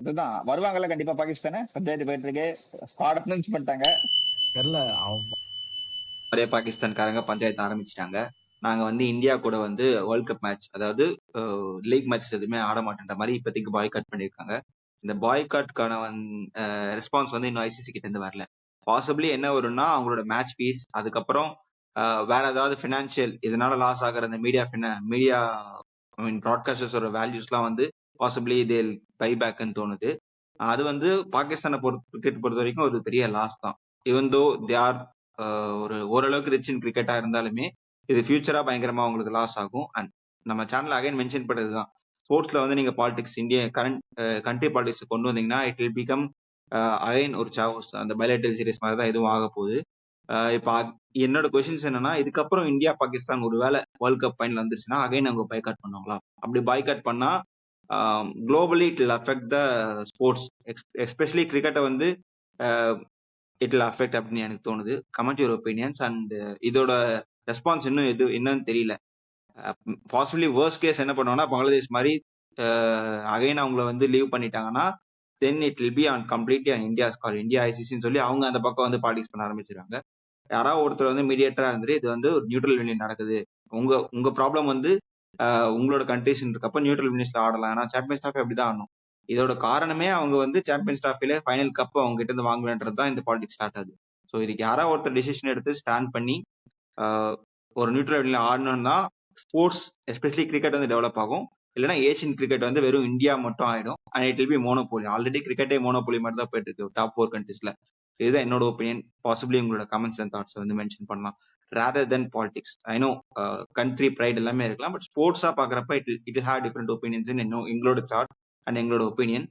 இதுதான் வருவாங்கல்ல கண்டிப்பா பாகிஸ்தானு. பஞ்சாயத்து போயிட்டு இருக்கு. ஸ்குவாட் அனௌன்ஸ் பண்ணிட்டாங்க. தெரியல அவன் நிறைய பாகிஸ்தான்காரங்க பஞ்சாயத்து ஆரம்பிச்சிட்டாங்க. நாங்க வந்து இந்தியா கூட வந்து வேர்ல்ட் கப் மேட்ச், அதாவது லீக் மேட்சஸ் எதுவுமே ஆட மாட்டேன்ற மாதிரி இப்போதைக்கு பாய்காட் பண்ணியிருக்காங்க. இந்த பாய்காட்கான ரெஸ்பான்ஸ் வந்து இன்னும் ஐசிசி கிட்ட இருந்து வரல. பாசிபிளி என்ன வரும்னா அவங்களோட மேட்ச் ஃபீஸ், அதுக்கப்புறம் வேற ஏதாவது ஃபினான்ஷியல் இதனால லாஸ் ஆகிற அந்த மீடியா ஐ மீன் ப்ராட்காஸ்டர்ஸோட வேல்யூஸ்லாம் வந்து பாசிபிளி தேல் பை பேக்னு தோணுது. அது வந்து பாகிஸ்தானை கிரிக்கெட் பொறுத்த வரைக்கும் ஒரு பெரிய லாஸ் தான். ஈவன் தோ தே ஆர் ஒரு ஓரளவுக்கு ரிச் இன் கிரிக்கெட்டா இருந்தாலுமே இது ஃபியூச்சரா பயங்கரமா உங்களுக்கு லாஸ் ஆகும். அண்ட் நம்ம சேனல் அகைன் மென்ஷன் பண்ணது தான், ஸ்போர்ட்ஸ்ல வந்து நீங்க பாலிடிக்ஸ், இந்திய கரண்ட் கண்ட்ரி பாலிடிக்ஸ் கொண்டு வந்தீங்கன்னா இட் வில் பிகம் அகைன் ஒரு சாவோஸ். அந்த பைலேட்டரல் சீரிஸ் மாதிரி தான் எதுவும் ஆக போகுது. இப்போ என்னோட கொஸ்டின்ஸ் என்னன்னா, இதுக்கப்புறம் இந்தியா பாகிஸ்தான் ஒரு வேளை வேர்ல்ட் கப் ஃபைனல் வந்துருச்சுன்னா அகைன் அவங்க பாய்காட் பண்ணுவாங்களா? அப்படி பாய்காட் பண்ணா globally it will affect the sports, especially கிரிக்கெட்டை வந்து இட் வில் அஃபெக்ட் அப்படின்னு எனக்கு தோணுது. Comment your opinions. அண்ட் இதோட ரெஸ்பான்ஸ் இன்னும் என்னன்னு தெரியல. பாசிபிளி வேர்ஸ்ட் கேஸ் என்ன பண்ணுவாங்கன்னா, பங்களாதேஷ் மாதிரி அகைன் அவங்கள வந்து லீவ் பண்ணிட்டாங்கன்னா then it will be on completely on India's call, India ஐசிசின்னு சொல்லி அவங்க அந்த பக்கம் வந்து பாலிடிக்ஸ் பண்ண ஆரம்பிச்சிருக்காங்க. யாராவது ஒருத்தர் வந்து மீடியேட்டரா இருந்துட்டு இது வந்து ஒரு நியூட்ரல் வென்யூ நடக்குது, உங்க ப்ராப்ளம் வந்து உங்களோட கண்ட்ரிஸ் இருக்கப்ப நியூட்ரல் வென்யூஸ்ல ஆடலாம். ஏன்னா சாம்பியன்ஸ் ட்ராஃபி அப்படிதான் ஆடணும். இதோட காரணமே அவங்க வந்து சாம்பியன்ஸ் ட்ராஃபில ஃபைனல் கப் அவங்க கிட்ட இருந்து வாங்கலன்றது தான் இந்த பாலிடிக்ஸ் ஸ்டார்ட் ஆகுது. ஸோ இதுக்கு யாராவது ஒருத்தர் டிசிஷன் எடுத்து ஸ்டாண்ட் பண்ணி ஒரு நியூட்ரல் வென்யூல ஆடணும்னா ஸ்போர்ட்ஸ் எஸ்பெஷலி கிரிக்கெட் வந்து டெவலப் ஆகும். இல்லைன்னா ஏசியன் கிரிக்கெட் வந்து வெறும் இந்தியா மட்டும் ஆயிடும். And it will be monopoly. Already கிரிக்கெட்டே மோனோபோலி மாதிரி தான் போயிட்டு இருக்கு டாப் 4 கண்ட்ரீஸ்ல. இதுதான் என்னோட ஒப்பீனியன். பாசிபிளி உங்களோட கமெண்ட்ஸ் அண்ட் தாட்ஸ் வந்து மென்ஷன் பண்ணலாம். Rather than politics, I know country pride எல்லாமே இருக்கலாம், பட் ஸ்போர்ட்ஸா பாக்குறப்ப இட் ஹேவ் டிஃப்ரெண்ட் ஒப்பீனியன்ஸ் எங்களோட சார்ட் அண்ட் எங்களோட ஒப்பீனியன்.